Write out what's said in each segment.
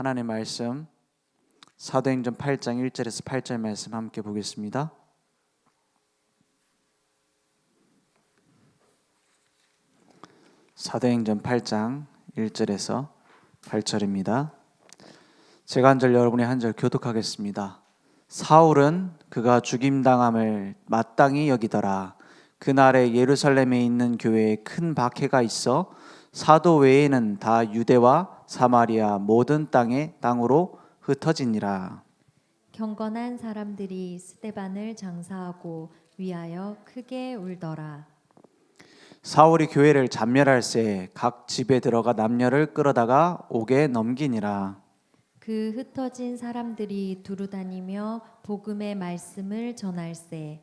하나님의 말씀 사도행전 8장 1절에서 8절 말씀 함께 보겠습니다. 사도행전 8장 1절에서 8절입니다. 제가 한 절 여러분이 한 절 교독하겠습니다. 사울은 그가 죽임당함을 마땅히 여기더라. 그날에 예루살렘에 있는 교회에 큰 박해가 있어 사도 외에는 다 유대와 사마리아 모든 땅으로 흩어지니라. 경건한 사람들이 스데반을 장사하고 위하여 크게 울더라. 사울이 교회를 잔멸할새 각 집에 들어가 남녀를 끌어다가 옥에 넘기니라. 그 흩어진 사람들이 두루다니며 복음의 말씀을 전할세.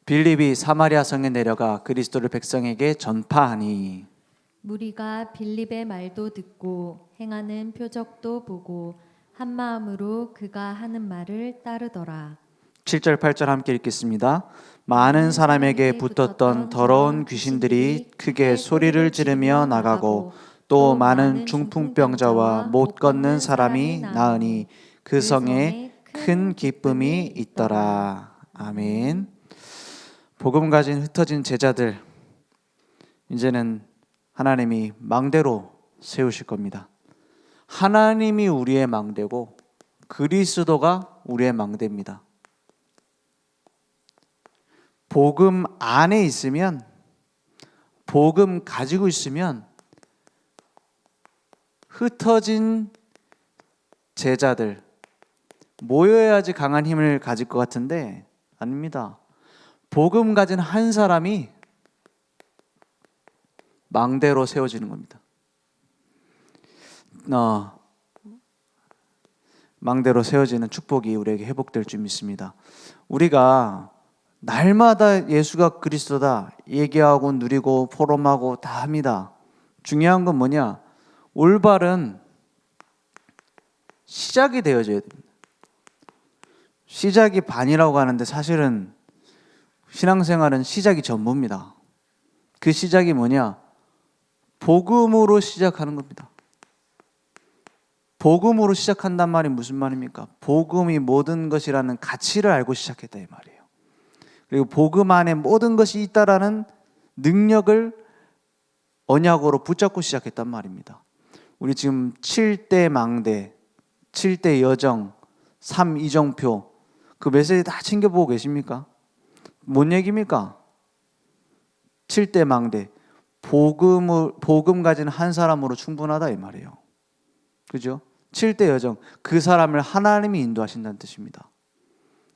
빌립이 사마리아 성에 내려가 그리스도를 백성에게 전파하니 무리가 빌립의 말도 듣고 행하는 표적도 보고 한 마음으로 그가 하는 말을 따르더라. 7절 8절 함께 읽겠습니다. 많은 사람에게 붙었던 더러운 귀신들이 크게 소리를 지르며 나가고 또 많은 중풍병자와 못 걷는 사람이 나으니 그 성에 큰 기쁨이 있더라. 아멘. 복음 가진 흩어진 제자들, 이제는 하나님이 망대로 세우실 겁니다. 하나님이 우리의 망대고 그리스도가 우리의 망대입니다. 복음 안에 있으면, 복음 가지고 있으면 흩어진 제자들 모여야지 강한 힘을 가질 것 같은데 아닙니다. 복음 가진 한 사람이 망대로 세워지는 겁니다. 망대로 세워지는 축복이 우리에게 회복될 줄 믿습니다. 우리가 날마다 예수가 그리스도다 얘기하고 누리고 포럼하고 다 합니다. 중요한 건 뭐냐? 올바른 시작이 되어져야 됩니다. 시작이 반이라고 하는데 사실은 신앙생활은 시작이 전부입니다. 그 시작이 뭐냐? 복음으로 시작하는 겁니다. 복음으로 시작한단 말이 무슨 말입니까? 복음이 모든 것이라는 가치를 알고 시작했다 이 말이에요. 그리고 복음 안에 모든 것이 있다라는 능력을 언약으로 붙잡고 시작했단 말입니다. 우리 지금 7대 망대, 7대 여정, 3 이정표 그 메시지 다 챙겨보고 계십니까? 뭔 얘기입니까? 7대 망대, 복음 가진 한 사람으로 충분하다 이 말이에요. 그죠? 7대 여정, 그 사람을 하나님이 인도하신다는 뜻입니다.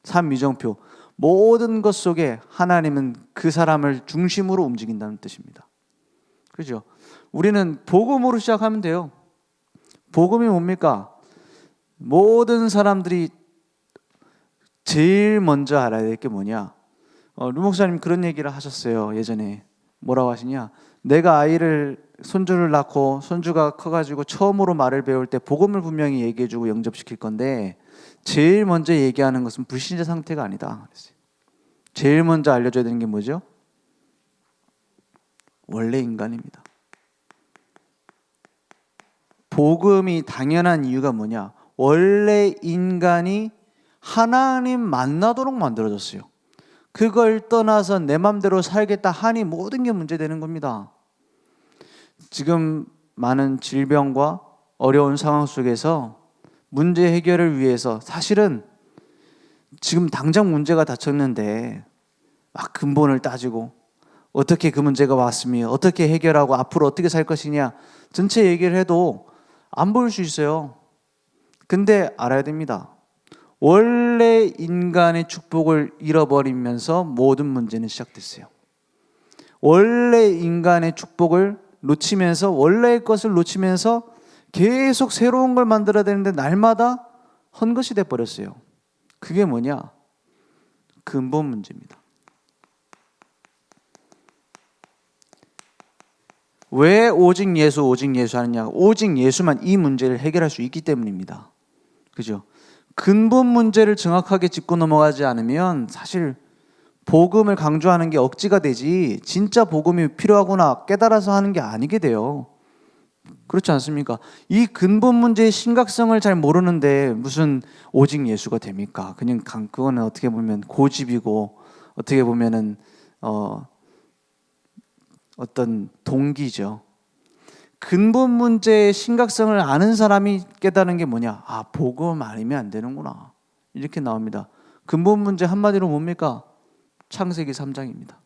3 이정표, 모든 것 속에 하나님은 그 사람을 중심으로 움직인다는 뜻입니다. 그죠? 우리는 복음으로 시작하면 돼요. 복음이 뭡니까? 모든 사람들이 제일 먼저 알아야 될 게 뭐냐? 루 목사님 그런 얘기를 하셨어요. 예전에 뭐라고 하시냐? 내가 손주를 낳고 손주가 커가지고 처음으로 말을 배울 때 복음을 분명히 얘기해주고 영접시킬 건데 제일 먼저 얘기하는 것은 불신자 상태가 아니다. 제일 먼저 알려줘야 되는 게 뭐죠? 원래 인간입니다. 복음이 당연한 이유가 뭐냐? 원래 인간이 하나님 만나도록 만들어졌어요. 그걸 떠나서 내 맘대로 살겠다 하니 모든 게 문제되는 겁니다. 지금 많은 질병과 어려운 상황 속에서 문제 해결을 위해서 사실은 지금 당장 문제가 닥쳤는데 막 근본을 따지고 어떻게 그 문제가 왔으며 어떻게 해결하고 앞으로 어떻게 살 것이냐 전체 얘기를 해도 안 보일 수 있어요. 근데 알아야 됩니다. 원래 인간의 축복을 잃어버리면서 모든 문제는 시작됐어요. 원래 인간의 축복을 놓치면서 원래의 것을 놓치면서 계속 새로운 걸 만들어야 되는데 날마다 헛것이 돼버렸어요. 그게 뭐냐? 근본 문제입니다. 왜 오직 예수 하느냐? 오직 예수만 이 문제를 해결할 수 있기 때문입니다. 그죠? 근본 문제를 정확하게 짚고 넘어가지 않으면 사실 복음을 강조하는 게 억지가 되지 진짜 복음이 필요하구나 깨달아서 하는 게 아니게 돼요. 그렇지 않습니까? 이 근본 문제의 심각성을 잘 모르는데 무슨 오직 예수가 됩니까? 그냥 그거는 어떻게 보면 고집이고 어떻게 보면은 어떤 동기죠. 근본 문제의 심각성을 아는 사람이 깨달은 게 뭐냐? 아, 복음 아니면 안 되는구나. 이렇게 나옵니다. 근본 문제 한마디로 뭡니까? 창세기 3장입니다.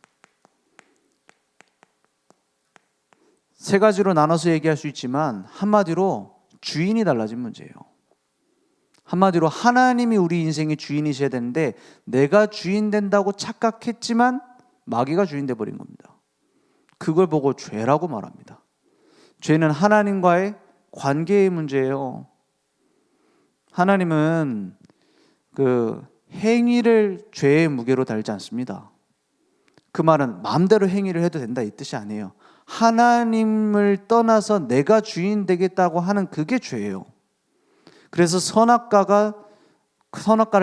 세 가지로 나눠서 얘기할 수 있지만 한마디로 주인이 달라진 문제예요. 한마디로 하나님이 우리 인생의 주인이셔야 되는데 내가 주인 된다고 착각했지만 마귀가 주인 돼버린 겁니다. 그걸 보고 죄라고 말합니다. 죄는 하나님과의 관계의 문제예요. 하나님은 그 행위를 죄의 무게로 달지 않습니다. 그 말은 마음대로 행위를 해도 된다 이 뜻이 아니에요. 하나님을 떠나서 내가 주인 되겠다고 하는 그게 죄예요. 그래서 선악과를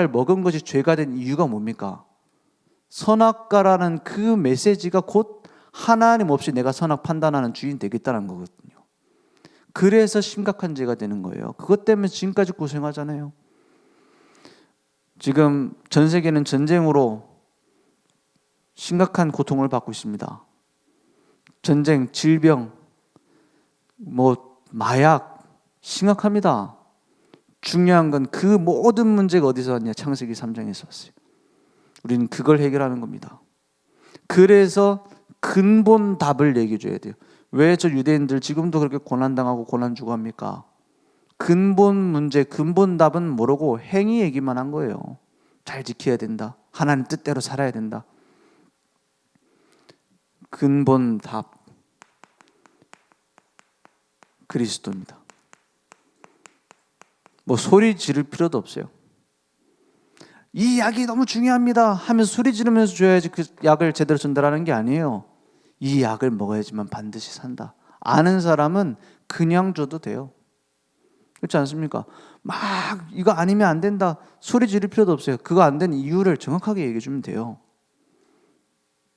먹은 것이 죄가 된 이유가 뭡니까? 선악과라는 그 메시지가 곧 하나님 없이 내가 선악 판단하는 주인 되겠다는 거거든요. 그래서 심각한 죄가 되는 거예요. 그것 때문에 지금까지 고생하잖아요. 지금 전 세계는 전쟁으로 심각한 고통을 받고 있습니다. 전쟁, 질병, 마약 심각합니다. 중요한 건 그 모든 문제가 어디서 왔냐? 창세기 3장에서 왔어요. 우리는 그걸 해결하는 겁니다. 그래서 근본 답을 얘기해 줘야 돼요. 왜 저 유대인들 지금도 그렇게 고난당하고 고난 주고 합니까? 근본 문제, 근본 답은 모르고 행위 얘기만 한 거예요. 잘 지켜야 된다. 하나님 뜻대로 살아야 된다. 근본 답 그리스도입니다. 소리 지를 필요도 없어요. 이 약이 너무 중요합니다 하면서 소리 지르면서 줘야지 그 약을 제대로 전달하는 게 아니에요. 이 약을 먹어야지만 반드시 산다. 아는 사람은 그냥 줘도 돼요. 그렇지 않습니까? 막 이거 아니면 안 된다 소리 지를 필요도 없어요. 그거 안 된 이유를 정확하게 얘기해 주면 돼요.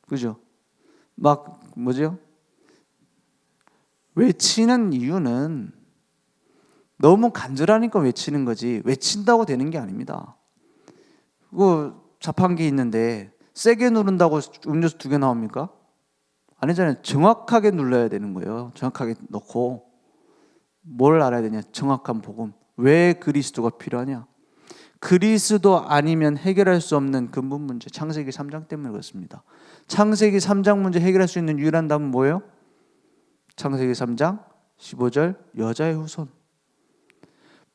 그죠? 외치는 이유는 너무 간절하니까 외치는 거지 외친다고 되는 게 아닙니다. 자판기 있는데 세게 누른다고 음료수 2개 나옵니까? 아니잖아요. 정확하게 눌러야 되는 거예요. 정확하게 넣고 뭘 알아야 되냐? 정확한 복음. 왜 그리스도가 필요하냐? 그리스도 아니면 해결할 수 없는 근본 문제. 창세기 3장 때문에 그렇습니다. 창세기 3장 문제 해결할 수 있는 유일한 답은 뭐예요? 창세기 3장 15절 여자의 후손.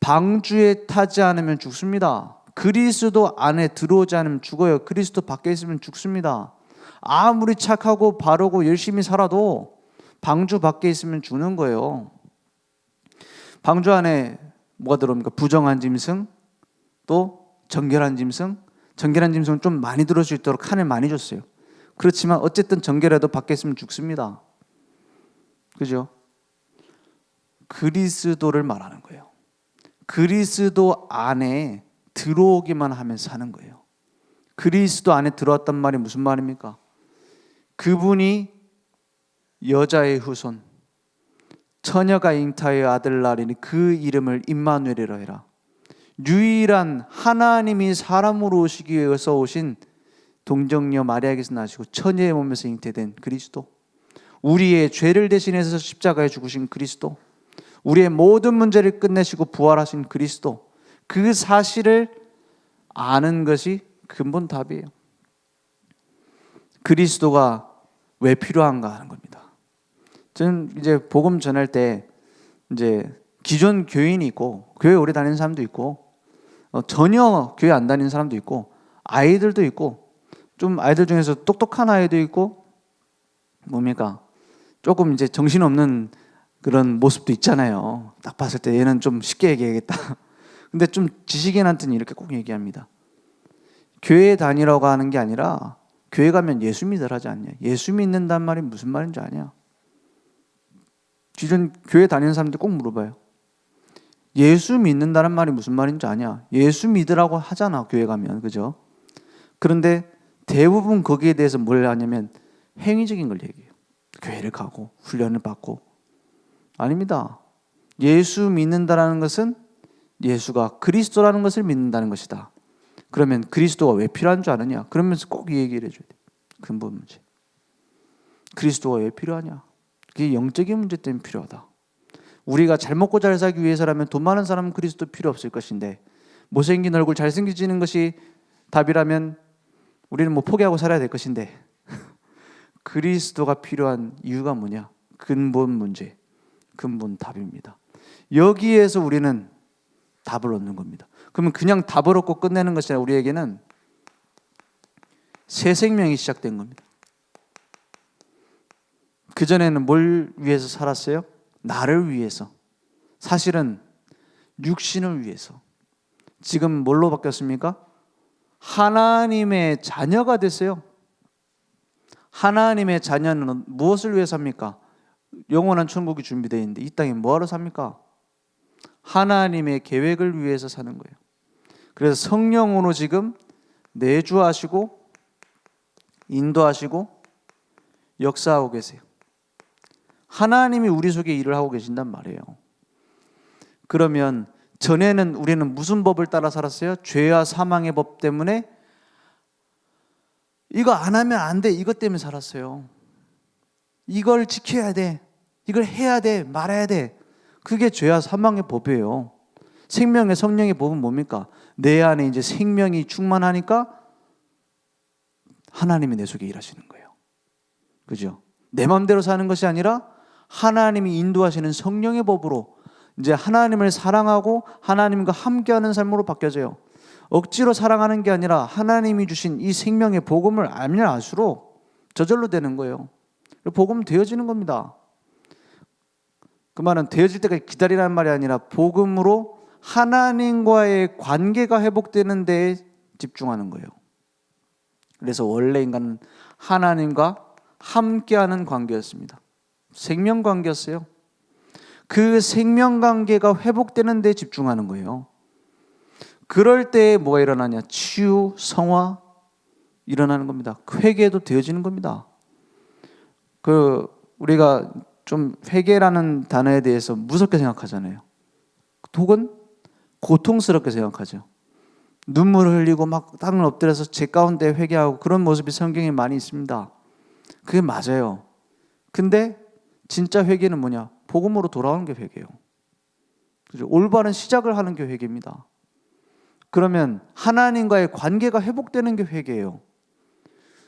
방주에 타지 않으면 죽습니다. 그리스도 안에 들어오지 않으면 죽어요. 그리스도 밖에 있으면 죽습니다. 아무리 착하고 바르고 열심히 살아도 방주 밖에 있으면 죽는 거예요. 방주 안에 뭐가 들어옵니까? 부정한 짐승, 또 정결한 짐승. 정결한 짐승은 좀 많이 들어올 수 있도록 칸을 많이 줬어요. 그렇지만 어쨌든 정결해도 밖에 있으면 죽습니다. 그죠? 그리스도를 말하는 거예요. 그리스도 안에 들어오기만 하면 사는 거예요. 그리스도 안에 들어왔단 말이 무슨 말입니까? 그분이 여자의 후손, 처녀가 잉타의 아들 낳으리니 그 이름을 임마누엘이라 해라. 유일한 하나님이 사람으로 오시기 위해서 오신 동정녀 마리아에게서 나시고 처녀의 몸에서 잉태된 그리스도, 우리의 죄를 대신해서 십자가에 죽으신 그리스도, 우리의 모든 문제를 끝내시고 부활하신 그리스도, 그 사실을 아는 것이 근본 답이에요. 그리스도가 왜 필요한가 하는 겁니다. 저는 이제 복음 전할 때 이제 기존 교인이 있고 교회 오래 다니는 사람도 있고 전혀 교회 안 다니는 사람도 있고 아이들도 있고 좀 아이들 중에서 똑똑한 아이도 있고 조금 이제 정신없는 그런 모습도 있잖아요. 딱 봤을 때 얘는 좀 쉽게 얘기하겠다. 근데 좀 지식인한테는 이렇게 꼭 얘기합니다. 교회 다니라고 하는 게 아니라 교회 가면 예수 믿으라 하지 않냐. 예수 믿는단 말이 무슨 말인지 아냐. 기존 교회 다니는 사람들 꼭 물어봐요. 예수 믿는다는 말이 무슨 말인지 아냐. 예수 믿으라고 하잖아 교회 가면. 그죠? 그런데 대부분 거기에 대해서 뭘 하냐면 행위적인 걸 얘기해요. 교회를 가고 훈련을 받고. 아닙니다. 예수 믿는다라는 것은 예수가 그리스도라는 것을 믿는다는 것이다. 그러면 그리스도가 왜 필요한 줄 아느냐? 그러면서 꼭 이 얘기를 해줘야 돼. 근본 문제. 그리스도가 왜 필요하냐? 그게 영적인 문제 때문에 필요하다. 우리가 잘 먹고 잘 살기 위해서라면 돈 많은 사람은 그리스도 필요 없을 것인데, 못생긴 얼굴 잘생겨지는 것이 답이라면 우리는 뭐 포기하고 살아야 될 것인데, 그리스도가 필요한 이유가 뭐냐? 근본 문제, 근본 답입니다. 여기에서 우리는 답을 얻는 겁니다. 그러면 그냥 답을 얻고 끝내는 것이 아니라 우리에게는 새 생명이 시작된 겁니다. 그전에는 뭘 위해서 살았어요? 나를 위해서. 사실은 육신을 위해서. 지금 뭘로 바뀌었습니까? 하나님의 자녀가 됐어요. 하나님의 자녀는 무엇을 위해 삽니까? 영원한 천국이 준비되어 있는데 이 땅에 뭐하러 삽니까? 하나님의 계획을 위해서 사는 거예요. 그래서 성령으로 지금 내주하시고 인도하시고 역사하고 계세요. 하나님이 우리 속에 일을 하고 계신단 말이에요. 그러면 전에는 우리는 무슨 법을 따라 살았어요? 죄와 사망의 법 때문에 이거 안 하면 안 돼, 이것 때문에 살았어요. 이걸 지켜야 돼, 이걸 해야 돼, 말아야 돼. 그게 죄와 사망의 법이에요. 생명의 성령의 법은 뭡니까? 내 안에 이제 생명이 충만하니까 하나님이 내 속에 일하시는 거예요. 그죠? 내 마음대로 사는 것이 아니라 하나님이 인도하시는 성령의 법으로 이제 하나님을 사랑하고 하나님과 함께하는 삶으로 바뀌어져요. 억지로 사랑하는 게 아니라 하나님이 주신 이 생명의 복음을 알면 알수록 저절로 되는 거예요. 복음 되어지는 겁니다. 그 말은 되어질 때까지 기다리라는 말이 아니라 복음으로 하나님과의 관계가 회복되는 데에 집중하는 거예요. 그래서 원래 인간은 하나님과 함께하는 관계였습니다. 생명관계였어요. 그 생명관계가 회복되는 데 집중하는 거예요. 그럴 때 뭐가 일어나냐? 치유, 성화 일어나는 겁니다. 회개도 되어지는 겁니다. 우리가 좀 회개라는 단어에 대해서 무섭게 생각하잖아요. 혹은 고통스럽게 생각하죠. 눈물을 흘리고 막 땅을 엎드려서 제 가운데 회개하고 그런 모습이 성경에 많이 있습니다. 그게 맞아요. 근데 진짜 회개는 뭐냐? 복음으로 돌아오는 게 회개예요. 그죠? 올바른 시작을 하는 게 회개입니다. 그러면 하나님과의 관계가 회복되는 게 회개예요.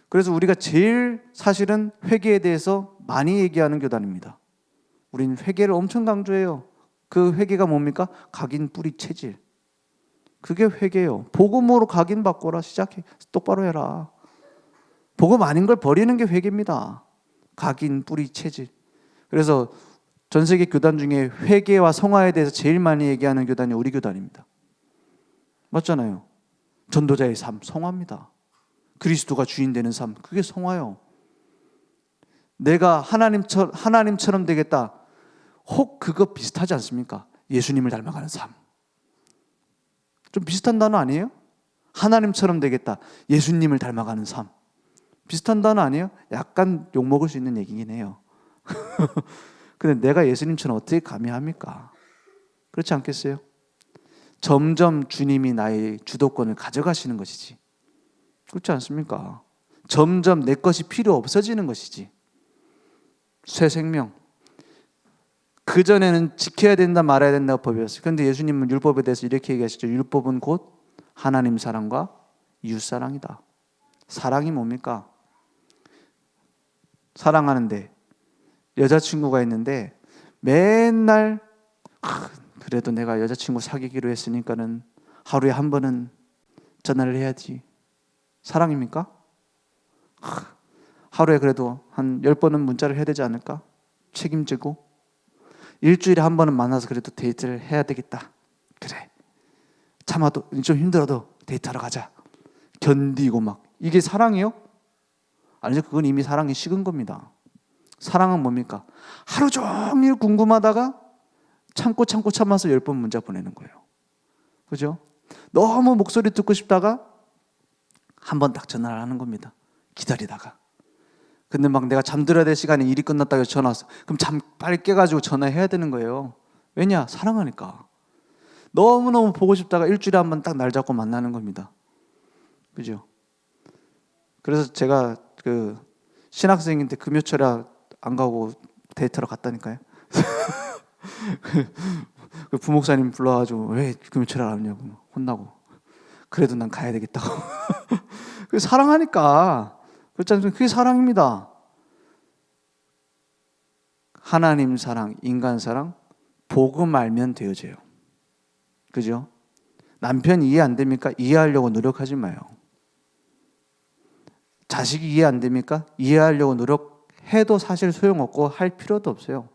그래서 우리가 제일 사실은 회개에 대해서 많이 얘기하는 교단입니다. 우리는 회개를 엄청 강조해요. 그 회개가 뭡니까? 각인 뿌리 체질. 그게 회개예요. 복음으로 각인 바꿔라. 시작해. 똑바로 해라. 복음 아닌 걸 버리는 게 회개입니다. 각인 뿌리 체질. 그래서 전 세계 교단 중에 회개와 성화에 대해서 제일 많이 얘기하는 교단이 우리 교단입니다. 맞잖아요. 전도자의 삶, 성화입니다. 그리스도가 주인 되는 삶, 그게 성화요. 내가 하나님처럼 되겠다. 혹 그거 비슷하지 않습니까? 예수님을 닮아가는 삶. 좀 비슷한 단어 아니에요? 하나님처럼 되겠다. 예수님을 닮아가는 삶. 비슷한 단어 아니에요? 약간 욕먹을 수 있는 얘기긴 해요. 근데 내가 예수님처럼 어떻게 감히 합니까? 그렇지 않겠어요? 점점 주님이 나의 주도권을 가져가시는 것이지. 그렇지 않습니까? 점점 내 것이 필요 없어지는 것이지. 새 생명. 그전에는 지켜야 된다 말아야 된다 법이었어요. 그런데 예수님은 율법에 대해서 이렇게 얘기하시죠. 율법은 곧 하나님 사랑과 이웃 사랑이다. 사랑이 뭡니까? 사랑하는데 여자친구가 있는데 맨날 그래도 내가 여자친구 사귀기로 했으니까는 하루에 한 번은 전화를 해야지. 사랑입니까? 하루에 그래도 한 10번은 문자를 해야 되지 않을까? 책임지고 일주일에 한 번은 만나서 그래도 데이트를 해야 되겠다. 그래, 참아도 좀 힘들어도 데이트하러 가자. 견디고 막. 이게 사랑이요? 아니죠. 그건 이미 사랑이 식은 겁니다. 사랑은 뭡니까? 하루 종일 궁금하다가 참고 참아서 10번 문자 보내는 거예요. 그죠? 너무 목소리 듣고 싶다가 한 번 딱 전화를 하는 겁니다. 기다리다가. 근데 막 내가 잠들어야 될 시간에 일이 끝났다고 전화 왔어. 그럼 빨리 깨가지고 전화해야 되는 거예요. 왜냐? 사랑하니까. 너무너무 보고 싶다가 일주일에 한 번 딱 날 잡고 만나는 겁니다. 그죠? 그래서 제가 그 신학생인데 금요철에 안 가고 데이트하러 갔다니까요. 그 부목사님 불러가지고 왜 금요철에 안 왔냐고 혼나고, 그래도 난 가야 되겠다고. 사랑하니까. 그렇잖아요. 그게 사랑입니다. 하나님 사랑, 인간 사랑, 복음 알면 되어져요. 그죠? 남편 이해 안 됩니까? 이해하려고 노력하지 마요. 자식이 이해 안 됩니까? 이해하려고 노력해도 사실 소용없고 할 필요도 없어요.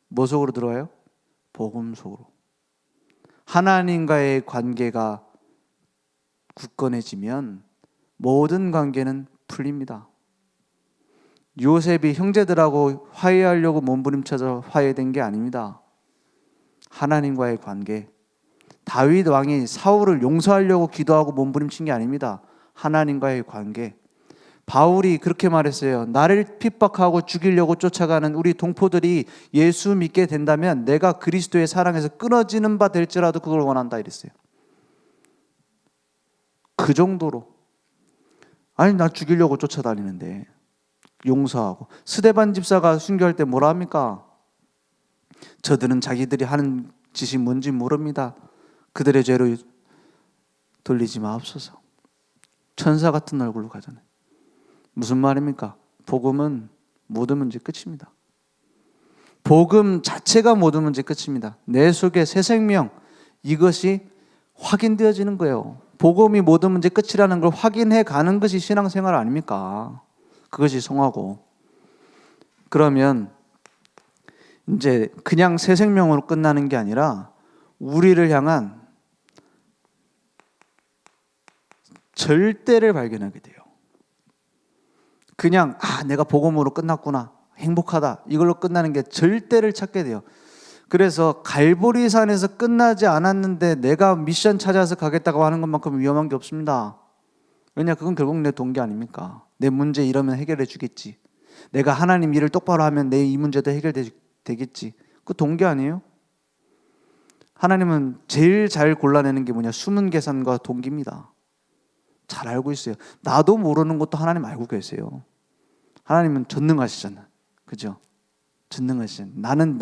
뭐 속으로 들어와요? 복음 속으로. 하나님과의 관계가 굳건해지면 모든 관계는 풀립니다. 요셉이 형제들하고 화해하려고 몸부림쳐서 화해된 게 아닙니다. 하나님과의 관계. 다윗 왕이 사울을 용서하려고 기도하고 몸부림친 게 아닙니다. 하나님과의 관계. 바울이 그렇게 말했어요. 나를 핍박하고 죽이려고 쫓아가는 우리 동포들이 예수 믿게 된다면 내가 그리스도의 사랑에서 끊어지는 바 될지라도 그걸 원한다 이랬어요. 그 정도로. 아니 나 죽이려고 쫓아다니는데 용서하고. 스데반 집사가 순교할 때 뭐라 합니까? 저들은 자기들이 하는 짓이 뭔지 모릅니다. 그들의 죄로 돌리지 마옵소서. 천사 같은 얼굴로 가잖아요. 무슨 말입니까? 복음은 모든 문제 끝입니다. 복음 자체가 모든 문제 끝입니다. 내 속에 새 생명, 이것이 확인되어지는 거예요. 복음이 모든 문제 끝이라는 걸 확인해 가는 것이 신앙생활 아닙니까? 그것이 성화고. 그러면 이제 그냥 새 생명으로 끝나는 게 아니라 우리를 향한 절대를 발견하게 돼요. 그냥 내가 복음으로 끝났구나, 행복하다, 이걸로 끝나는 게 절대를 찾게 돼요. 그래서 갈보리산에서 끝나지 않았는데 내가 미션 찾아서 가겠다고 하는 것만큼 위험한 게 없습니다. 왜냐? 그건 결국 내 동기 아닙니까? 내 문제 이러면 해결해 주겠지, 내가 하나님 일을 똑바로 하면 내 이 문제도 해결되겠지, 그 동기 아니에요? 하나님은 제일 잘 골라내는 게 뭐냐? 숨은 계산과 동기입니다. 잘 알고 있어요. 나도 모르는 것도 하나님 알고 계세요. 하나님은 전능하시잖아요. 그죠? 전능하시잖아요. 나는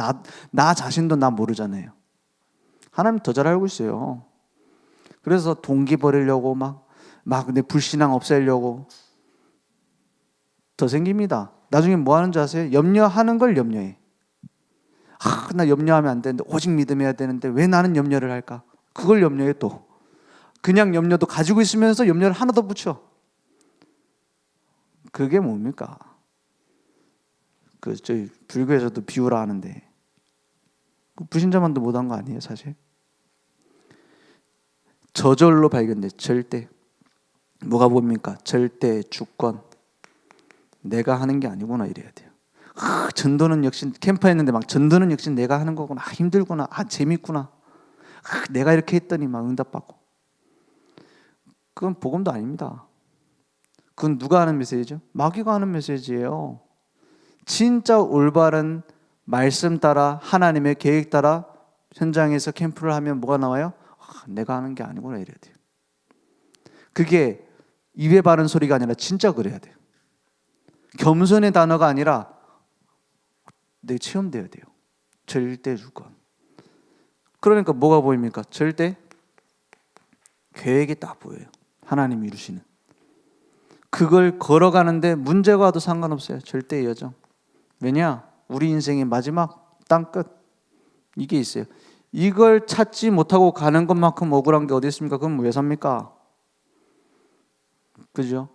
나 자신도 나 모르잖아요. 하나님 더 잘 알고 있어요. 그래서 동기 버리려고 막 내 불신앙 없애려고 더 생깁니다. 나중에 뭐 하는 줄 아세요? 염려하는 걸 염려해. 나 염려하면 안 되는데, 오직 믿음해야 되는데 왜 나는 염려를 할까? 그걸 염려해. 또 그냥 염려도 가지고 있으면서 염려를 하나 더 붙여. 그게 뭡니까? 저희 불교에서도 비유라 하는데 불신자만도 못한 거 아니에요, 사실? 저절로 발견돼. 절대. 뭐가 뭡니까? 절대 주권. 내가 하는 게 아니구나 이래야 돼요. 전도는 역시 캠프했는데 막 전도는 역시 내가 하는 거구나. 힘들구나. 재밌구나. 내가 이렇게 했더니 막 응답받고. 그건 복음도 아닙니다. 그건 누가 하는 메시지죠? 마귀가 하는 메시지예요. 진짜 올바른 말씀 따라 하나님의 계획 따라 현장에서 캠프를 하면 뭐가 나와요? 내가 하는 게 아니구나 이래야 돼요. 그게 입에 바른 소리가 아니라 진짜 그래야 돼요. 겸손의 단어가 아니라 내 체험돼야 돼요. 절대 주권. 그러니까 뭐가 보입니까? 절대 계획이 딱 보여요. 하나님이 이루시는. 그걸 걸어가는데 문제가 와도 상관없어요. 절대의 여정. 왜냐? 우리 인생의 마지막 땅끝, 이게 있어요. 이걸 찾지 못하고 가는 것만큼 억울한 게 어디 있습니까? 그럼 왜 삽니까? 그죠?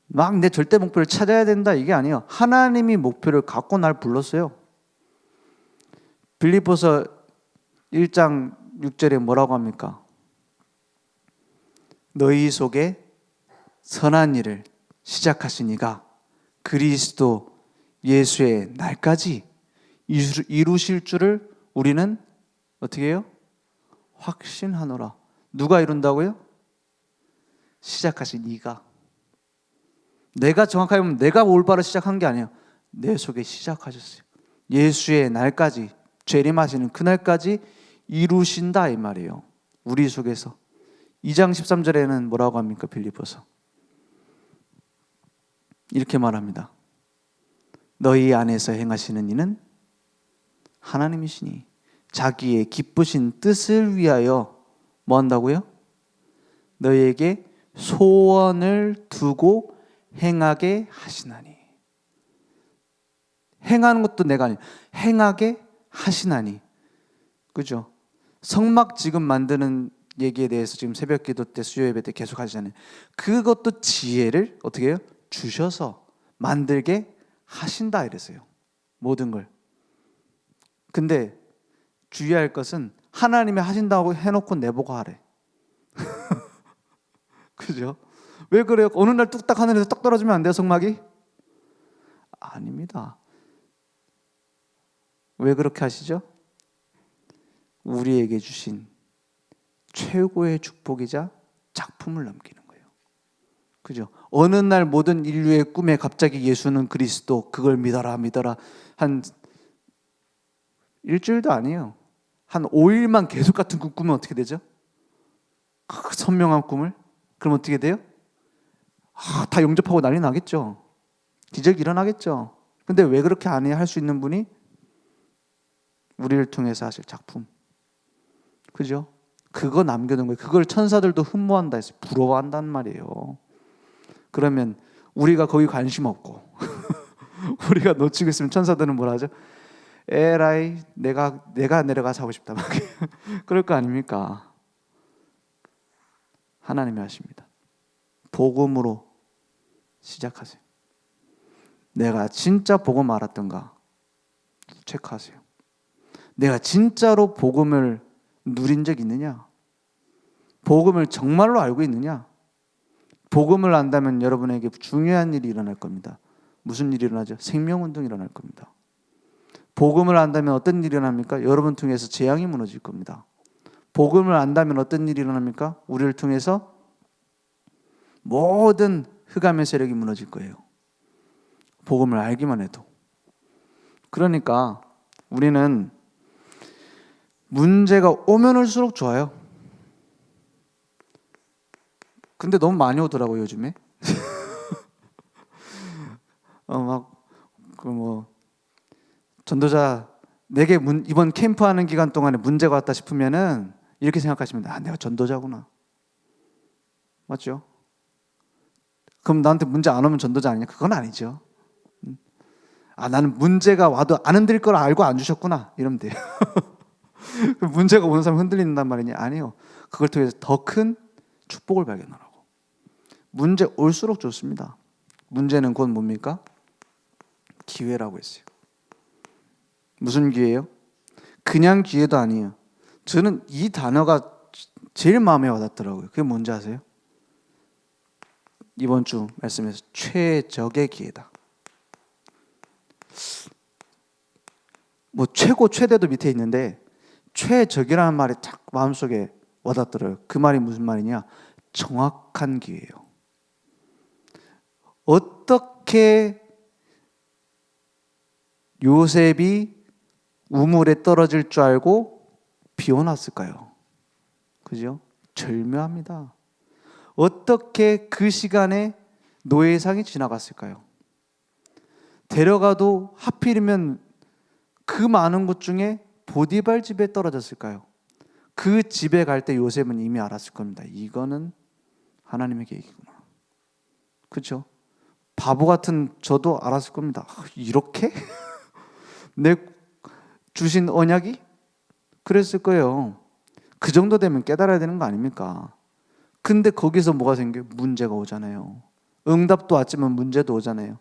막 내 절대 목표를 찾아야 된다 이게 아니에요. 하나님이 목표를 갖고 날 불렀어요. 빌립보서 1장 6절에 뭐라고 합니까? 너희 속에 선한 일을 시작하신 이가 그리스도 예수의 날까지 이루실 줄을 우리는 어떻게 해요? 확신하노라. 누가 이룬다고요? 시작하신 이가. 내가 정확하게 보면 내가 올바로 시작한 게 아니에요. 내 속에 시작하셨어요. 예수의 날까지 재림하시는 그날까지 이루신다 이 말이에요. 우리 속에서. 2장 13절에는 뭐라고 합니까? 빌립보서 이렇게 말합니다. 너희 안에서 행하시는 이는 하나님이시니 자기의 기쁘신 뜻을 위하여 뭐 한다고요? 너희에게 소원을 두고 행하게 하시나니. 행하는 것도 내가 아니에요. 행하게 하시나니. 그죠? 성막 지금 만드는 얘기에 대해서 지금 새벽 기도 때 수요 예배 때 계속 하시잖아요. 그것도 지혜를 어떻게 해요? 주셔서 만들게 하신다 이랬어요. 모든 걸. 근데 주의할 것은 하나님이 하신다고 해놓고 내보고 하래. 그죠? 왜 그래요? 어느 날 뚝딱 하늘에서 떡 떨어지면 안 돼요, 성막이? 아닙니다. 왜 그렇게 하시죠? 우리에게 주신 최고의 축복이자 작품을 남기는 거예요. 그죠? 어느 날 모든 인류의 꿈에 갑자기 예수는 그리스도, 그걸 믿어라 믿어라 한 일주일도 아니에요. 한 5일만 계속 같은 꿈 꾸면 어떻게 되죠? 그 선명한 꿈을? 그럼 어떻게 돼요? 다 영접하고 난리 나겠죠. 기적이 일어나겠죠. 근데 왜 그렇게 안 해? 할 수 있는 분이 우리를 통해서 하실 작품. 그죠? 그거 남겨둔 거예요. 그걸 천사들도 흠모한다 해서 부러워한단 말이에요. 그러면 우리가 거기 관심 없고 우리가 놓치고 있으면 천사들은 뭐라 하죠? 에라이 내가 내려가서 하고 싶다 막 그럴 거 아닙니까? 하나님이 하십니다. 복음으로 시작하세요. 내가 진짜 복음 알았던가 체크하세요. 내가 진짜로 복음을 누린 적 있느냐? 복음을 정말로 알고 있느냐? 복음을 안다면 여러분에게 중요한 일이 일어날 겁니다. 무슨 일이 일어나죠? 생명운동이 일어날 겁니다. 복음을 안다면 어떤 일이 일어납니까? 여러분 통해서 재앙이 무너질 겁니다. 복음을 안다면 어떤 일이 일어납니까? 우리를 통해서 모든 흑암의 세력이 무너질 거예요. 복음을 알기만 해도. 그러니까 우리는 문제가 오면 올수록 좋아요. 근데 너무 많이 오더라고요, 요즘에. 전도자 내게 이번 캠프하는 기간 동안에 문제가 왔다 싶으면은 이렇게 생각하시면 내가 전도자구나. 맞죠? 그럼 나한테 문제 안 오면 전도자 아니냐? 그건 아니죠. 나는 문제가 와도 안 흔들릴 걸 알고 안 주셨구나. 이러면 돼요. 문제가 오는 사람 흔들린단 말이냐? 아니요. 그걸 통해서 더 큰 축복을 발견하라고. 문제 올수록 좋습니다. 문제는 곧 뭡니까? 기회라고 했어요. 무슨 기회예요? 그냥 기회도 아니에요. 저는 이 단어가 제일 마음에 와닿더라고요. 그게 뭔지 아세요? 이번 주 말씀에서 최적의 기회다. 뭐 최고 최대도 밑에 있는데 최적이라는 말이 딱 마음속에 와닿더라고요. 그 말이 무슨 말이냐? 정확한 기회예요. 어떻게 요셉이 우물에 떨어질 줄 알고 비워놨을까요? 그죠? 절묘합니다. 어떻게 그 시간에 노예상이 지나갔을까요? 데려가도 하필이면 그 많은 것 중에 보디발 집에 떨어졌을까요? 그 집에 갈 때 요셉은 이미 알았을 겁니다. 이거는 하나님의 계획이구나. 그렇죠? 바보 같은 저도 알았을 겁니다. 이렇게? 내 주신 언약이? 그랬을 거예요. 그 정도 되면 깨달아야 되는 거 아닙니까? 근데 거기서 뭐가 생겨요? 문제가 오잖아요. 응답도 왔지만 문제도 오잖아요.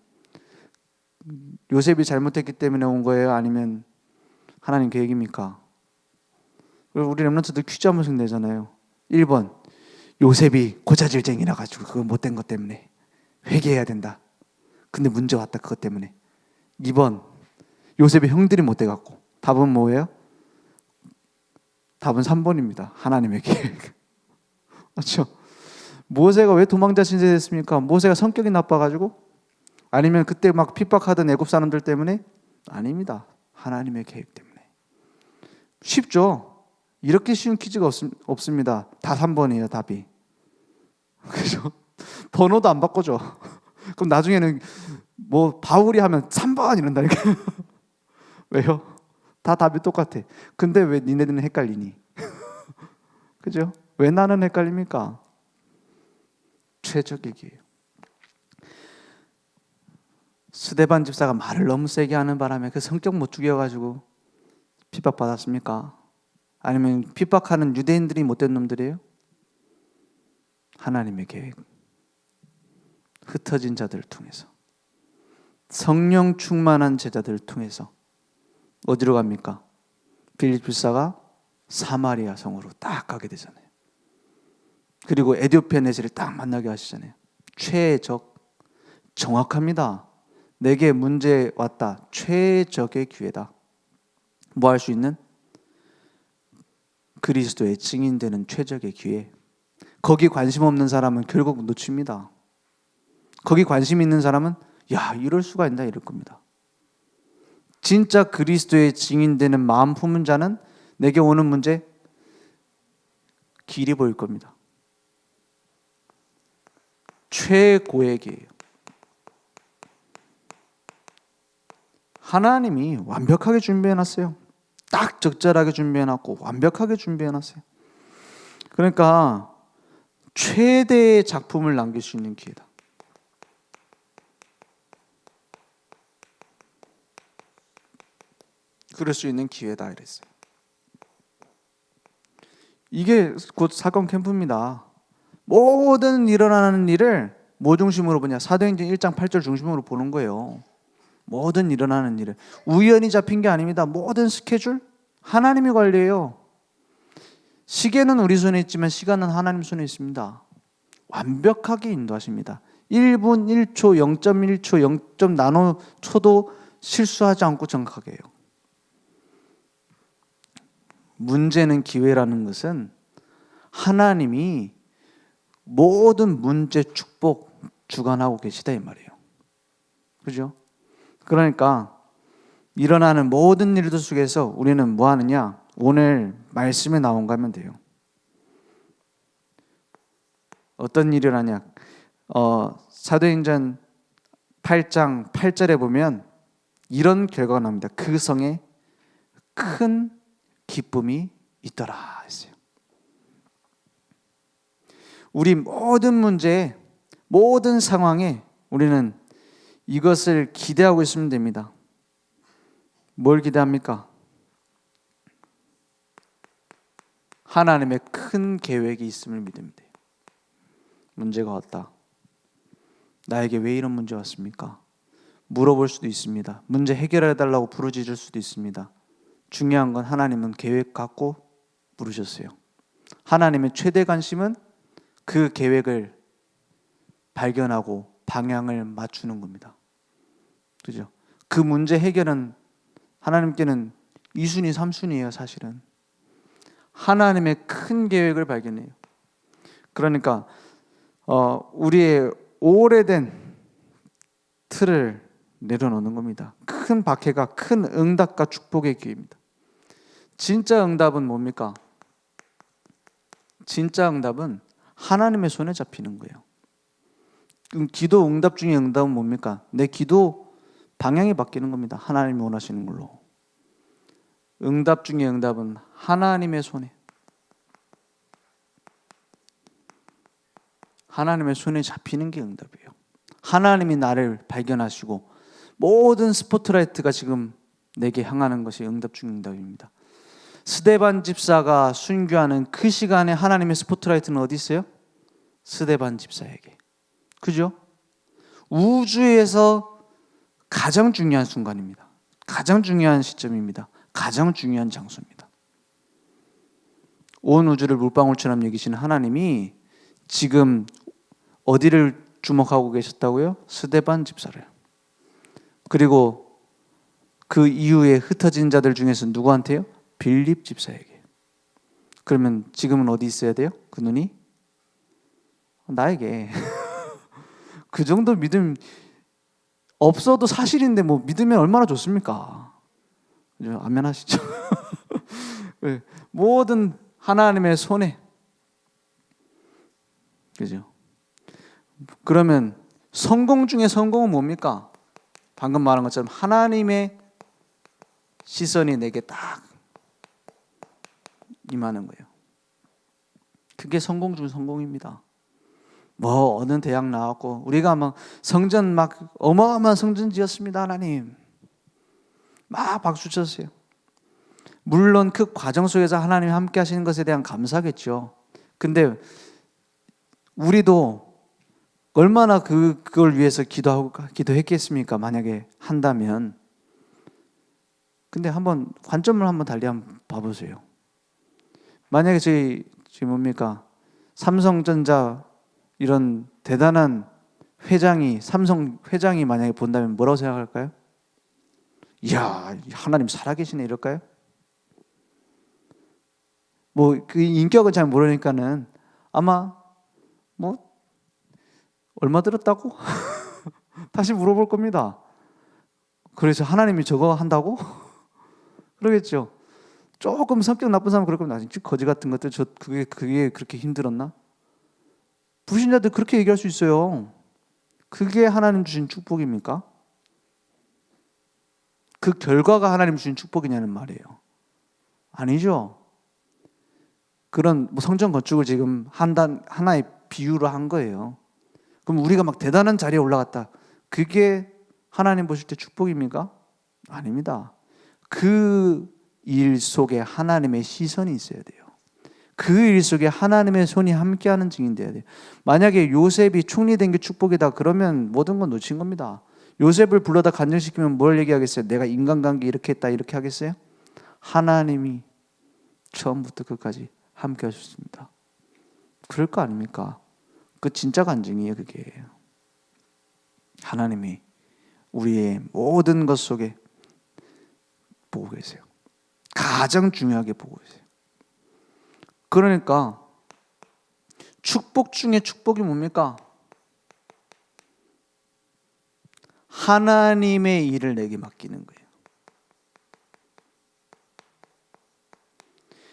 요셉이 잘못했기 때문에 온 거예요? 아니면 하나님 계획입니까? 우리 렘넌트들 퀴즈 한 번씩 내잖아요. 1번 요셉이 고자질쟁이라 가지고 그거 못된 것 때문에 회개해야 된다. 근데 문제 왔다 그것 때문에. 2번 요셉의 형들이 못돼 갖고. 답은 뭐예요? 답은 3번입니다. 하나님의 계획. 맞죠? 모세가 왜 도망자 신세 됐습니까? 모세가 성격이 나빠가지고? 아니면 그때 막 핍박하던 애굽 사람들 때문에? 아닙니다. 하나님의 계획 때문에. 쉽죠? 이렇게 쉬운 퀴즈가 없습니다. 다 3번이에요, 답이. 그죠? 번호도 안 바꿔줘. 그럼 나중에는 뭐 바울이 하면 3번 이런다니까. 왜요? 다 답이 똑같아. 근데 왜 니네들은 헷갈리니? 그죠? 왜 나는 헷갈립니까? 최적의 기회예요. 스데반 집사가 말을 너무 세게 하는 바람에 그 성격 못 죽여가지고 핍박받았습니까? 아니면 핍박하는 유대인들이 못된 놈들이에요? 하나님의 계획, 흩어진 자들을 통해서, 성령 충만한 제자들을 통해서 어디로 갑니까? 빌립 집사가 사마리아 성으로 딱 가게 되잖아요. 그리고 에디오피아 내시를 딱 만나게 하시잖아요. 최적, 정확합니다. 내게 문제 왔다. 최적의 기회다. 뭐 할 수 있는? 그리스도의 증인되는 최적의 기회. 거기 관심 없는 사람은 결국 놓칩니다. 거기 관심 있는 사람은 야, 이럴 수가 있나 이럴 겁니다. 진짜 그리스도의 증인되는 마음 품은 자는 내게 오는 문제 길이 보일 겁니다. 최고의 기회예요. 하나님이 완벽하게 준비해놨어요. 딱 적절하게 준비해놨고 완벽하게 준비해놨어요. 그러니까 최대의 작품을 남길 수 있는 기회다. 그럴 수 있는 기회다 이랬어요. 이게 곧 사건 캠프입니다. 모든 일어나는 일을 뭐 중심으로 보냐? 사도행전 1장 8절 중심으로 보는 거예요. 모든 일어나는 일을 우연히 잡힌 게 아닙니다. 모든 스케줄 하나님이 관리해요. 시계는 우리 손에 있지만 시간은 하나님 손에 있습니다. 완벽하게 인도하십니다. 1분 1초 0.1초 0. 나노초도 실수하지 않고 정확하게 해요. 문제는 기회라는 것은 하나님이 모든 문제 축복 주관하고 계시다 이 말이에요. 그죠? 그러니까 일어나는 모든 일들 속에서 우리는 뭐 하느냐? 오늘 말씀에 나온 거 하면 돼요. 어떤 일이 일어나냐? 사도행전 8장 8절에 보면 이런 결과가 나옵니다. 그 성에 큰 기쁨이 있더라 했어요. 우리 모든 문제에, 모든 상황에 우리는 이것을 기대하고 있으면 됩니다. 뭘 기대합니까? 하나님의 큰 계획이 있음을 믿으면 돼요. 문제가 왔다. 나에게 왜 이런 문제 왔습니까? 물어볼 수도 있습니다. 문제 해결해 달라고 부르짖을 수도 있습니다. 중요한 건 하나님은 계획 갖고 부르셨어요. 하나님의 최대 관심은 그 계획을 발견하고 방향을 맞추는 겁니다. 그죠? 그 문제 해결은 하나님께는 2순위, 3순위예요, 사실은. 하나님의 큰 계획을 발견해요. 그러니까 우리의 오래된 틀을 내려놓는 겁니다. 큰 박해가 큰 응답과 축복의 기회입니다. 진짜 응답은 뭡니까? 진짜 응답은 하나님의 손에 잡히는 거예요. 기도 응답 중에 응답은 뭡니까? 내 기도 방향이 바뀌는 겁니다. 하나님이 원하시는 걸로. 응답 중에 응답은 하나님의 손에, 하나님의 손에 잡히는 게 응답이에요. 하나님이 나를 발견하시고 모든 스포트라이트가 지금 내게 향하는 것이 응답 중에 응답입니다. 스데반 집사가 순교하는 그 시간에 하나님의 스포트라이트는 어디 있어요? 스데반 집사에게. 그죠? 우주에서 가장 중요한 순간입니다. 가장 중요한 시점입니다. 가장 중요한 장소입니다. 온 우주를 물방울처럼 여기시는 하나님이 지금 어디를 주목하고 계셨다고요? 스데반 집사를. 그리고 그 이후에 흩어진 자들 중에서 누구한테요? 빌립 집사에게. 그러면 지금은 어디 있어야 돼요? 그 눈이? 나에게. 그 정도 믿음 없어도 사실인데 뭐 믿으면 얼마나 좋습니까? 아멘 하시죠? 모든 하나님의 손에. 그죠? 그러면 성공 중에 성공은 뭡니까? 방금 말한 것처럼 하나님의 시선이 내게 딱 임하는 거예요. 그게 성공 중 성공입니다. 뭐 어느 대학 나왔고 우리가 막 성전 막 어마어마한 성전 지었습니다. 하나님 막 박수 쳤어요. 물론 그 과정 속에서 하나님이 함께 하시는 것에 대한 감사겠죠. 근데 우리도 얼마나 그걸 위해서 기도했겠습니까? 만약에 한다면. 근데 한번 관점을 한번 달리 한번 봐보세요. 만약에 저희 뭡니까? 삼성전자 이런 대단한 삼성 회장이 만약에 본다면 뭐라고 생각할까요? 이야, 하나님 살아계시네 이럴까요? 뭐 그 인격은 잘 모르니까는 아마 뭐 얼마 들었다고? 다시 물어볼 겁니다. 그래서 하나님이 저거 한다고? 그러겠죠. 조금 성격 나쁜 사람은 그럴 겁니다. 거지 같은 것들 그게 그렇게 힘들었나? 불신자들 그렇게 얘기할 수 있어요. 그게 하나님 주신 축복입니까? 그 결과가 하나님 주신 축복이냐는 말이에요. 아니죠. 그런 뭐 성전 건축을 지금 하나의 비유로 한 거예요. 그럼 우리가 막 대단한 자리에 올라갔다. 그게 하나님 보실 때 축복입니까? 아닙니다. 그 일 속에 하나님의 시선이 있어야 돼요. 그 일 속에 하나님의 손이 함께하는 증인 돼야 돼요. 만약에 요셉이 총리된 게 축복이다 그러면 모든 건 놓친 겁니다. 요셉을 불러다 간증시키면 뭘 얘기하겠어요? 내가 인간관계 이렇게 했다 이렇게 하겠어요? 하나님이 처음부터 끝까지 함께 하셨습니다. 그럴 거 아닙니까? 그 진짜 간증이에요. 그게 하나님이 우리의 모든 것 속에 보고 계세요. 가장 중요하게 보고 계세요. 그러니까 축복 중에 축복이 뭡니까? 하나님의 일을 내게 맡기는 거예요.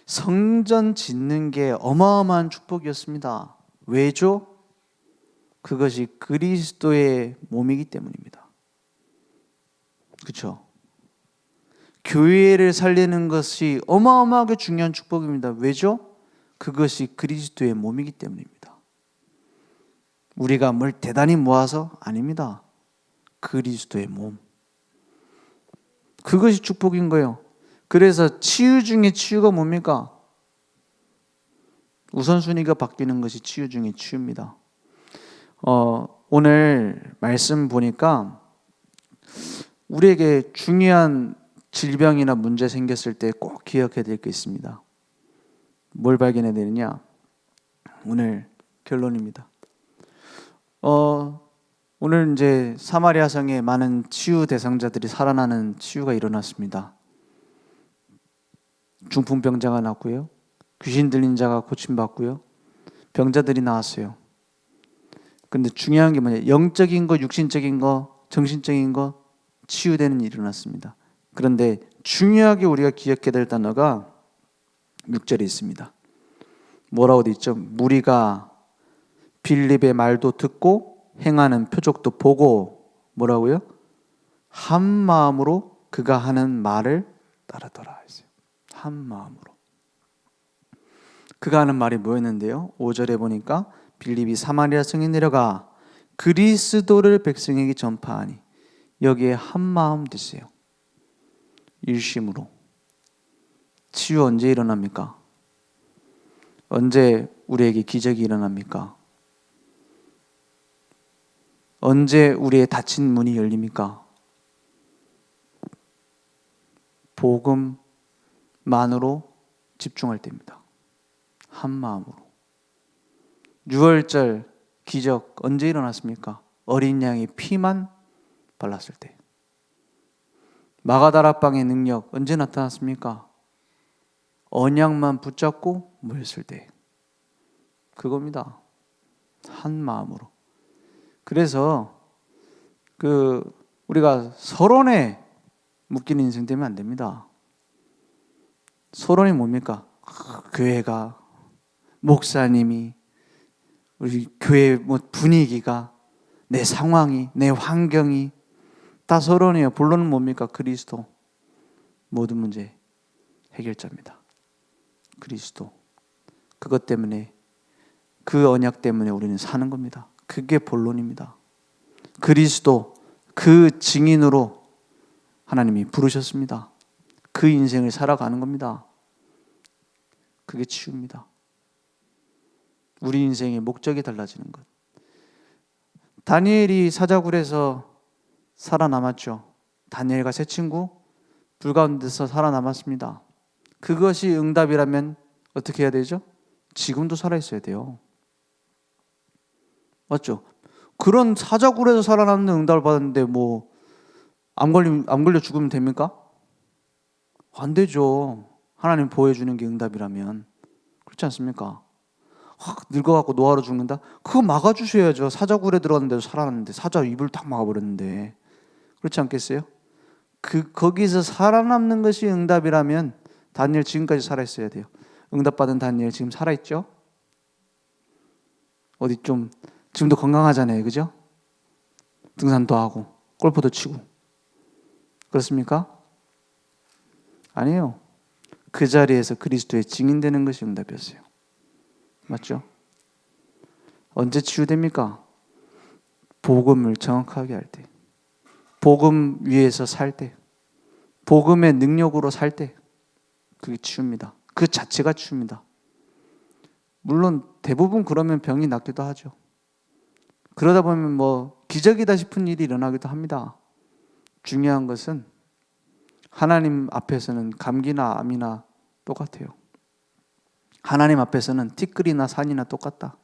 성전 짓는 게 어마어마한 축복이었습니다. 왜죠? 그것이 그리스도의 몸이기 때문입니다. 그렇죠? 교회를 살리는 것이 어마어마하게 중요한 축복입니다. 왜죠? 그것이 그리스도의 몸이기 때문입니다. 우리가 뭘 대단히 모아서 아닙니다. 그리스도의 몸. 그것이 축복인 거예요. 그래서 치유 중에 치유가 뭡니까? 우선순위가 바뀌는 것이 치유 중에 치유입니다. 오늘 말씀 보니까 우리에게 중요한 질병이나 문제 생겼을 때 꼭 기억해야 될 게 있습니다. 뭘 발견해야 되느냐? 오늘 결론입니다. 오늘 이제 사마리아 성에 많은 치유 대상자들이 살아나는 치유가 일어났습니다. 중풍병자가 났고요. 귀신 들린 자가 고침받고요. 병자들이 나왔어요. 근데 중요한 게 뭐냐? 영적인 거, 육신적인 거, 정신적인 거 치유되는 일이 일어났습니다. 그런데 중요하게 우리가 기억해야 될 단어가 6절에 있습니다. 뭐라고 돼 있죠? 무리가 빌립의 말도 듣고 행하는 표적도 보고 뭐라고요? 한 마음으로 그가 하는 말을 따르더라 했어요. 한 마음으로. 그가 하는 말이 뭐였는데요? 5절에 보니까 빌립이 사마리아 성에 내려가 그리스도를 백성에게 전파하니 여기에 한 마음 되세요. 일심으로. 치유 언제 일어납니까? 언제 우리에게 기적이 일어납니까? 언제 우리의 닫힌 문이 열립니까? 복음만으로 집중할 때입니다. 한 마음으로. 유월절 기적 언제 일어났습니까? 어린 양의 피만 발랐을 때. 마가다락방의 능력 언제 나타났습니까? 언약만 붙잡고 모였을 때. 그겁니다. 한 마음으로. 그래서 우리가 서론에 묶이는 인생 되면 안 됩니다. 소론이 뭡니까? 교회가, 목사님이, 우리 교회 뭐 분위기가, 내 상황이, 내 환경이 다 서론이에요. 본론은 뭡니까? 그리스도. 모든 문제 해결자입니다. 그리스도. 그것 때문에, 그 언약 때문에 우리는 사는 겁니다. 그게 본론입니다. 그리스도, 그 증인으로 하나님이 부르셨습니다. 그 인생을 살아가는 겁니다. 그게 치유입니다. 우리 인생의 목적이 달라지는 것. 다니엘이 사자굴에서 살아남았죠. 다니엘과 세 친구 불 가운데서 살아남았습니다. 그것이 응답이라면 어떻게 해야 되죠? 지금도 살아있어야 돼요. 맞죠? 그런 사자굴에서 살아남는 응답을 받았는데 뭐 암 걸려 죽으면 됩니까? 안 되죠. 하나님 보여주는 게 응답이라면. 그렇지 않습니까? 늙어갖고 노화로 죽는다? 그거 막아주셔야죠. 사자굴에 들어갔는데도 살아났는데, 사자 입을 탁 막아버렸는데. 그렇지 않겠어요? 거기서 살아남는 것이 응답이라면 다니엘 지금까지 살아있어야 돼요. 응답받은 다니엘 지금 살아있죠? 어디 좀 지금도 건강하잖아요. 그죠? 등산도 하고 골프도 치고. 그렇습니까? 아니에요. 그 자리에서 그리스도의 증인되는 것이 응답이었어요. 맞죠? 언제 치유됩니까? 복음을 정확하게 할 때, 복음 위에서 살 때, 복음의 능력으로 살 때, 그게 치유입니다. 그 자체가 치유입니다. 물론 대부분 그러면 병이 낫기도 하죠. 그러다 보면 뭐 기적이다 싶은 일이 일어나기도 합니다. 중요한 것은 하나님 앞에서는 감기나 암이나 똑같아요. 하나님 앞에서는 티끌이나 산이나 똑같다.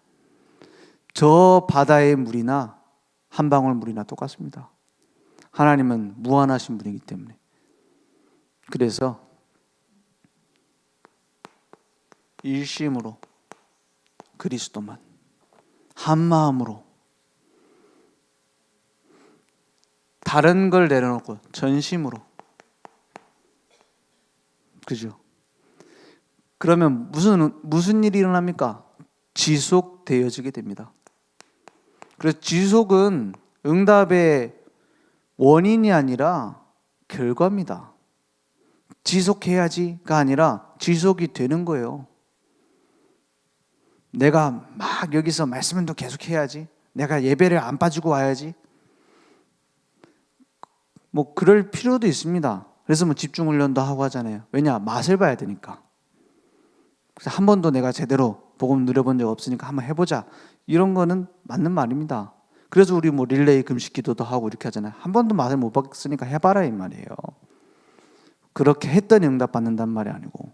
저 바다의 물이나 한 방울 물이나 똑같습니다. 하나님은 무한하신 분이기 때문에. 그래서 일심으로 그리스도만, 한 마음으로, 다른 걸 내려놓고 전심으로. 그죠? 그러면 무슨 일이 일어납니까? 지속되어지게 됩니다. 그래서 지속은 응답의 원인이 아니라 결과입니다. 지속해야지가 아니라 지속이 되는 거예요. 내가 막 여기서 말씀도 계속 해야지. 내가 예배를 안 빠지고 와야지. 뭐 그럴 필요도 있습니다. 그래서 뭐 집중 훈련도 하고 하잖아요. 왜냐? 맛을 봐야 되니까. 그래서 한 번도 내가 제대로 복음 누려본 적 없으니까 한번 해보자. 이런 거는 맞는 말입니다. 그래서 우리 뭐 릴레이 금식 기도도 하고 이렇게 하잖아요. 한 번도 맛을 못 봤으니까 해봐라 이 말이에요. 그렇게 했더니 응답 받는단 말이 아니고.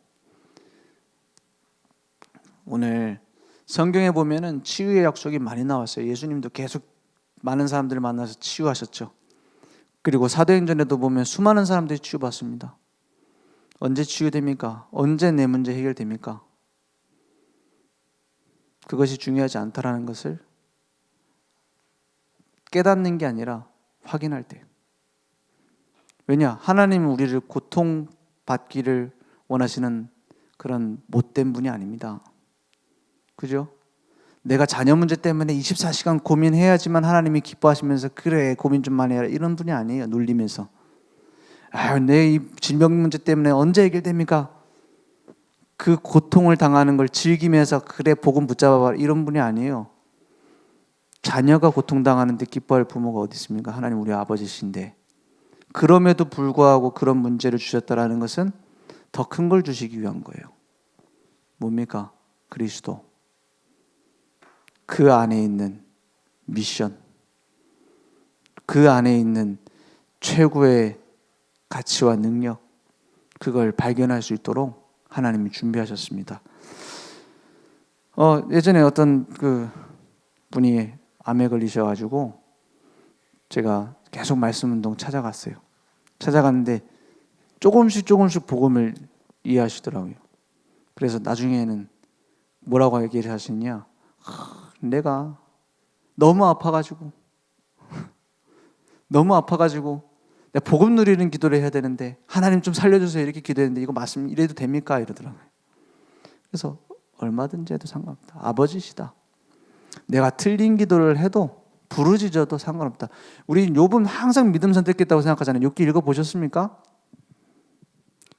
오늘 성경에 보면은 치유의 약속이 많이 나왔어요. 예수님도 계속 많은 사람들을 만나서 치유하셨죠. 그리고 사도행전에도 보면 수많은 사람들이 치유받습니다. 언제 치유됩니까? 언제 내 문제 해결됩니까? 그것이 중요하지 않다라는 것을 깨닫는 게 아니라 확인할 때. 왜냐? 하나님은 우리를 고통받기를 원하시는 그런 못된 분이 아닙니다. 그죠? 내가 자녀 문제 때문에 24시간 고민해야지만 하나님이 기뻐하시면서 그래 고민 좀 많이 해라 이런 분이 아니에요. 눌리면서 내 이 질병 문제 때문에 언제 해결됩니까? 그 고통을 당하는 걸 즐기면서 그래 복음 붙잡아봐 이런 분이 아니에요. 자녀가 고통당하는데 기뻐할 부모가 어디 있습니까? 하나님 우리 아버지신데. 그럼에도 불구하고 그런 문제를 주셨다라는 것은 더 큰 걸 주시기 위한 거예요. 뭡니까? 그리스도. 그 안에 있는 미션, 그 안에 있는 최고의 가치와 능력, 그걸 발견할 수 있도록 하나님이 준비하셨습니다. 예전에 어떤 그 분이 암에 걸리셔가지고 제가 계속 말씀 운동 찾아갔어요. 찾아갔는데 조금씩 복음을 이해하시더라고요. 그래서 나중에는 뭐라고 얘기를 하시냐? 내가 너무 아파가지고 내가 복음 누리는 기도를 해야 되는데 하나님 좀 살려주세요 이렇게 기도했는데 이거 말씀 이래도 됩니까? 이러더라고요. 그래서 얼마든지 해도 상관없다. 아버지시다. 내가 틀린 기도를 해도 부르짖어도 상관없다. 우리 욥은 항상 믿음 선택했다고 생각하잖아요. 욥기 읽어보셨습니까?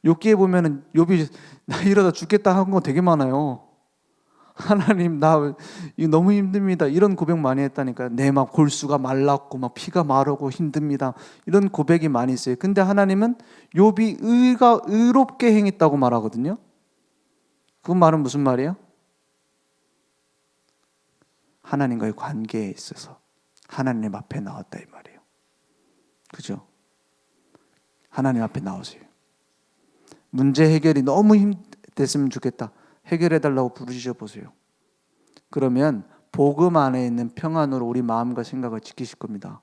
욥기에 보면은 욥이 나 이러다 죽겠다 한 거 되게 많아요. 하나님 나 이거 너무 힘듭니다. 이런 고백 많이 했다니까요. 내 막 골수가 말랐고 막 피가 마르고 힘듭니다. 이런 고백이 많이 있어요. 근데 하나님은 욥이 의롭게 행했다고 말하거든요. 그 말은 무슨 말이에요? 하나님과의 관계에 있어서 하나님 앞에 나왔다 이 말이에요. 그죠? 하나님 앞에 나오세요. 문제 해결이 너무 힘됐으면 좋겠다. 해결해달라고 부르짖어 보세요. 그러면 복음 안에 있는 평안으로 우리 마음과 생각을 지키실 겁니다.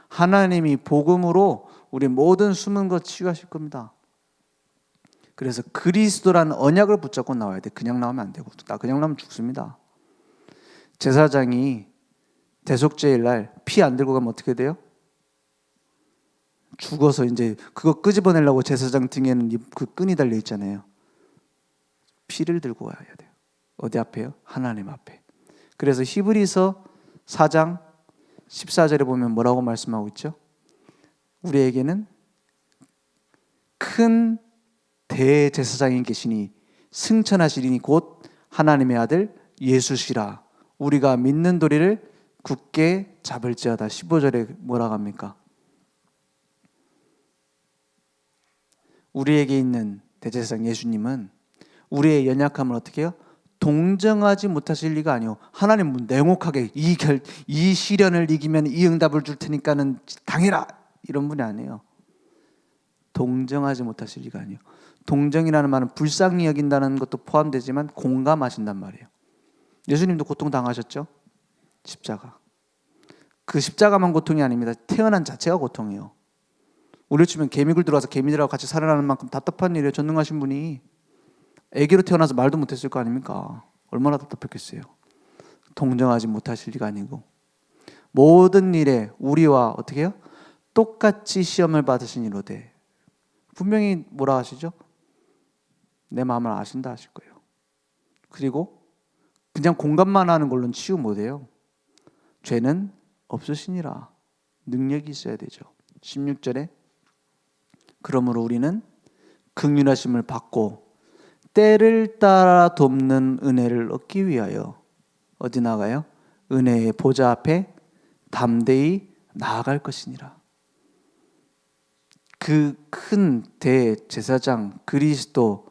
하나님이 복음으로 우리 모든 숨은 것 치유하실 겁니다. 그래서 그리스도라는 언약을 붙잡고 나와야 돼. 그냥 나오면 안 되고, 나 그냥 나오면 죽습니다. 제사장이 대속죄일 날 피 안 들고 가면 어떻게 돼요? 죽어서 이제 그거 끄집어내려고 제사장 등에는 그 끈이 달려 있잖아요. 피를 들고 와야 돼요. 어디 앞에요? 하나님 앞에. 그래서 히브리서 4장 14절에 보면 뭐라고 말씀하고 있죠? 우리에게는 큰 대제사장이 계시니 승천하시리니 곧 하나님의 아들 예수시라. 우리가 믿는 도리를 굳게 잡을지어다. 15절에 뭐라고 합니까? 우리에게 있는 대제사장 예수님은 우리의 연약함을 어떻게 해요? 동정하지 못하실 리가 아니요. 하나님은 냉혹하게 이 시련을 이기면 이 응답을 줄 테니까는 당해라 이런 분이 아니에요. 동정하지 못하실 리가 아니요. 동정이라는 말은 불쌍히 여긴다는 것도 포함되지만 공감하신단 말이에요. 예수님도 고통 당하셨죠? 십자가. 그 십자가만 고통이 아닙니다. 태어난 자체가 고통이에요. 우리 치면 개미굴 들어와서 개미들하고 같이 살아나는 만큼 답답한 일에 전능하신 분이 아기로 태어나서 말도 못했을 거 아닙니까? 얼마나 답답했겠어요. 동정하지 못하실 리가 아니고 모든 일에 우리와 어떻게 해요? 똑같이 시험을 받으시니로되 분명히 뭐라 하시죠? 내 마음을 아신다 하실 거예요. 그리고 그냥 공감만 하는 걸로는 치유 못해요. 죄는 없으시니라. 능력이 있어야 되죠. 16절에 그러므로 우리는 긍휼하심을 받고 때를 따라 돕는 은혜를 얻기 위하여 어디 나가요? 은혜의 보좌 앞에 담대히 나아갈 것이니라. 그 큰 대제사장 그리스도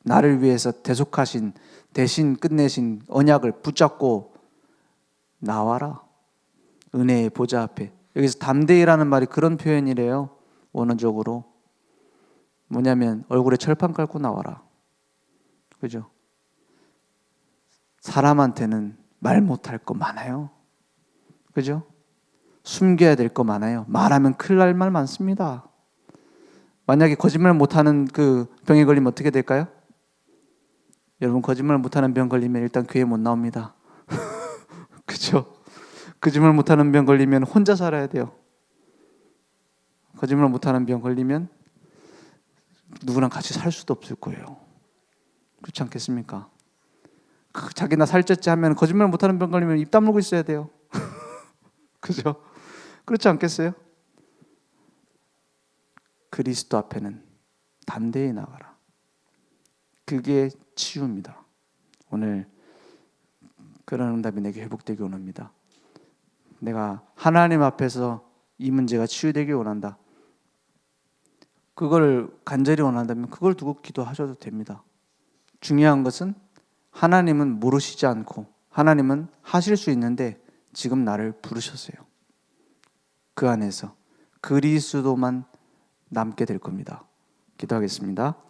나를 위해서 대속하신 대신 끝내신 언약을 붙잡고 나와라. 은혜의 보좌 앞에. 여기서 담대히라는 말이 그런 표현이래요. 원어적으로 뭐냐면 얼굴에 철판 깔고 나와라. 그죠? 사람한테는 말 못할 거 많아요. 그죠? 숨겨야 될 거 많아요. 말하면 큰일 날 말 많습니다. 만약에 거짓말 못하는 그 병에 걸리면 어떻게 될까요? 여러분 거짓말 못하는 병 걸리면 일단 교회 못 나옵니다. 그죠? 거짓말 못하는 병 걸리면 혼자 살아야 돼요. 거짓말 못하는 병 걸리면 누구랑 같이 살 수도 없을 거예요. 그렇지 않겠습니까? 자기 나 살쪘지 하면 거짓말 못하는 병 걸리면 입 다물고 있어야 돼요. 그죠? 그렇지 않겠어요? 그리스도 앞에는 담대히 나가라. 그게 치유입니다. 오늘 그런 응답이 내게 회복되기 원합니다. 내가 하나님 앞에서 이 문제가 치유되기 원한다. 그걸 간절히 원한다면 그걸 두고 기도하셔도 됩니다. 중요한 것은 하나님은 모르시지 않고 하나님은 하실 수 있는데 지금 나를 부르셨어요. 그 안에서 그리스도만 남게 될 겁니다. 기도하겠습니다.